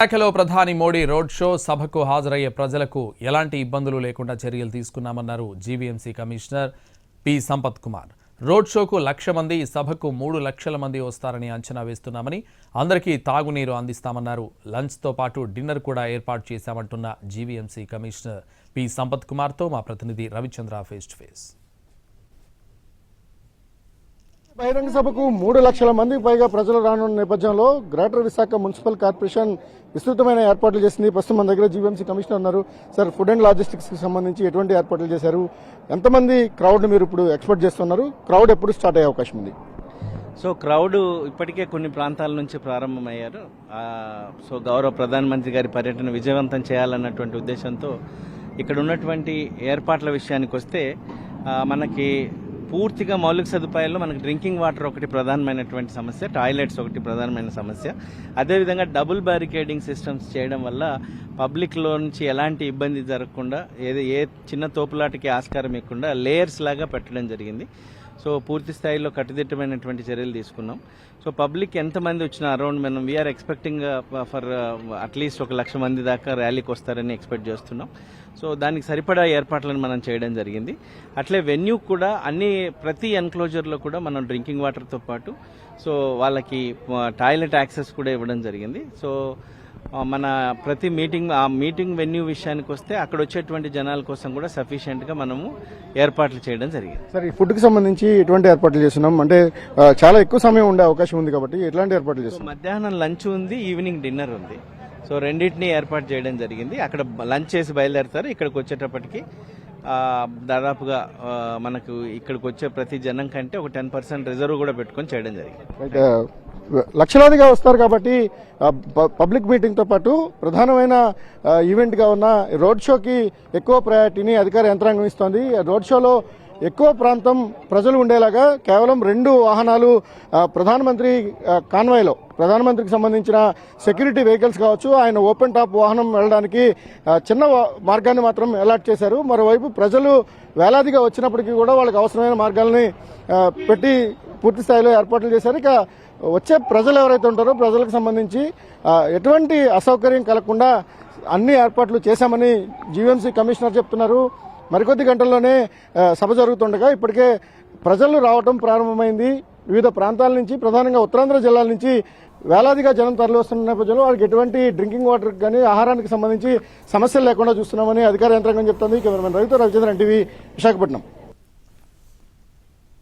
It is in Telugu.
విశాఖలో ప్రధాని మోడీ రోడ్ షో సభకు హాజరయ్యే ప్రజలకు ఎలాంటి ఇబ్బందులు లేకుండా చర్యలు తీసుకున్నామన్నారు GVMC commissioner P Sampath Kumar. Road షోకు 1,00,000 మంది, సభకు 3 లక్షల మంది వస్తారని అంచనా వేస్తున్నామని, అందరికీ తాగునీరు అందిస్తామన్నారు. లంచ్తో పాటు డిన్నర్ కూడా ఏర్పాటు చేశామంటున్న జీవీఎంసీ కమిషనర్ పి సంపత్ కుమార్తో మా ప్రతినిధి రవిచంద్ర ఫేస్ టు ఫేస్. బహిరంగ సభకు 3 లక్షల మందికి పైగా ప్రజలు రానున్న నేపథ్యంలో గ్రేటర్ విశాఖ మున్సిపల్ కార్పొరేషన్ విస్తృతమైన ఏర్పాట్లు చేసింది. ప్రస్తుతం మన దగ్గర జీవీఎంసీ కమిషనర్ ఉన్నారు. సార్, ఫుడ్ అండ్ లాజిస్టిక్స్ కి సంబంధించి ఎటువంటి ఏర్పాట్లు చేశారు? ఎంతమంది క్రౌడ్ మీరు ఇప్పుడు ఎక్స్పెక్ట్ చేస్తున్నారు? క్రౌడ్ ఎప్పుడు స్టార్ట్ అయ్యే అవకాశం ఉంది? సో క్రౌడ్ ఇప్పటికే కొన్ని ప్రాంతాల నుంచి ప్రారంభమయ్యారు. సో గౌరవ ప్రధానమంత్రి గారి పర్యటన విజయవంతం చేయాలన్నటువంటి ఉద్దేశంతో ఇక్కడ ఉన్నటువంటి ఏర్పాట్ల విషయానికి వస్తే మనకి పూర్తిగా మౌలిక సదుపాయాల్లో మనకి డ్రింకింగ్ వాటర్ ఒకటి ప్రధానమైనటువంటి సమస్య, టాయిలెట్స్ ఒకటి ప్రధానమైన సమస్య. అదేవిధంగా డబుల్ బ్యారికేడింగ్ సిస్టమ్స్ చేయడం వల్ల పబ్లిక్లో నుంచి ఎలాంటి ఇబ్బంది జరగకుండా, ఏ చిన్న తోపులాటకి ఆస్కారం ఇవ్వకుండా లేయర్స్ లాగా పెట్టడం జరిగింది. సో పూర్తి స్థాయిలో కట్టుదిట్టమైనటువంటి చర్యలు తీసుకున్నాం. సో పబ్లిక్ ఎంతమంది వచ్చినా అరౌండ్ మనం వీఆర్ ఎక్స్పెక్టింగ్ ఫర్ అట్లీస్ట్ 1,00,000 మంది దాకా ర్యాలీకి వస్తారని ఎక్స్పెక్ట్ చేస్తున్నాం. సో దానికి సరిపడా ఏర్పాట్లను మనం చేయడం జరిగింది. అట్లే వెన్యూ కూడా ప్రతి ఎన్క్లోజర్లో కూడా మనం డ్రింకింగ్ వాటర్తో పాటు సో వాళ్ళకి టాయిలెట్ యాక్సెస్ కూడా ఇవ్వడం జరిగింది. సో మన ప్రతి మీటింగ్ వెన్యూ విషయానికి వస్తే అక్కడ వచ్చేటువంటి జనాల కోసం కూడా సఫిషియెంట్గా మనము ఏర్పాట్లు చేయడం జరిగింది. సార్, ఈ ఫుడ్కి సంబంధించి ఎటువంటి ఏర్పాట్లు చేస్తున్నాం? అంటే చాలా ఎక్కువ సమయం ఉండే అవకాశం ఉంది కాబట్టి ఎట్లాంటి ఏర్పాట్లు చేస్తున్నాం? మధ్యాహ్నం లంచ్ ఉంది, ఈవినింగ్ డిన్నర్ ఉంది. సో రెండింటినీ ఏర్పాటు చేయడం జరిగింది. అక్కడ లంచ్ చేసి బయలుదేరతారు. ఇక్కడికి వచ్చేటప్పటికి దాదాపుగా మనకు ఇక్కడికి వచ్చే ప్రతి జనం కంటే ఒక 10% రిజర్వ్ కూడా పెట్టుకొని చేయడం జరిగింది. లక్షలాదిగా వస్తారు కాబట్టి పబ్లిక్ మీటింగ్తో పాటు ప్రధానమైన ఈవెంట్గా ఉన్న రోడ్ షోకి ఎక్కువ ప్రయారిటీని అధికార యంత్రాంగం ఇస్తోంది. రోడ్ షోలో ఎక్కువ ప్రాంతం ప్రజలు ఉండేలాగా కేవలం 2 వాహనాలు ప్రధానమంత్రి కాన్వాయ్లో, ప్రధానమంత్రికి సంబంధించిన సెక్యూరిటీ వెహికల్స్ కావచ్చు, ఆయన ఓపెన్ టాప్ వాహనం వెళ్ళడానికి చిన్న మార్గాన్ని మాత్రం అలాట్ చేశారు. మరోవైపు ప్రజలు వేలాదిగా వచ్చినప్పటికీ కూడా వాళ్ళకి అవసరమైన మార్గాలని పెట్టి పూర్తి స్థాయిలో ఏర్పాట్లు చేశారు. ఇక వచ్చే ప్రజలు ఎవరైతే ఉంటారో ప్రజలకు సంబంధించి ఎటువంటి అసౌకర్యం కలగకుండా అన్ని ఏర్పాట్లు చేశామని జీవీఎంసీ కమిషనర్ చెప్తున్నారు. మరికొద్ది గంటల్లోనే సభ జరుగుతుండగా ఇప్పటికే ప్రజలు రావడం ప్రారంభమైంది. వివిధ ప్రాంతాల నుంచి, ప్రధానంగా ఉత్తరాంధ్ర జిల్లాల నుంచి వేలాదిగా జనం తరలి వస్తున్న నేపథ్యంలో వాళ్ళకి ఎటువంటి డ్రింకింగ్ వాటర్ కానీ ఆహారానికి సంబంధించి సమస్యలు లేకుండా చూస్తున్నామని అధికార యంత్రాంగం చెప్తోంది. కెమెరామెన్ రవితో రవిచంద్రన్, NTV, విశాఖపట్నం.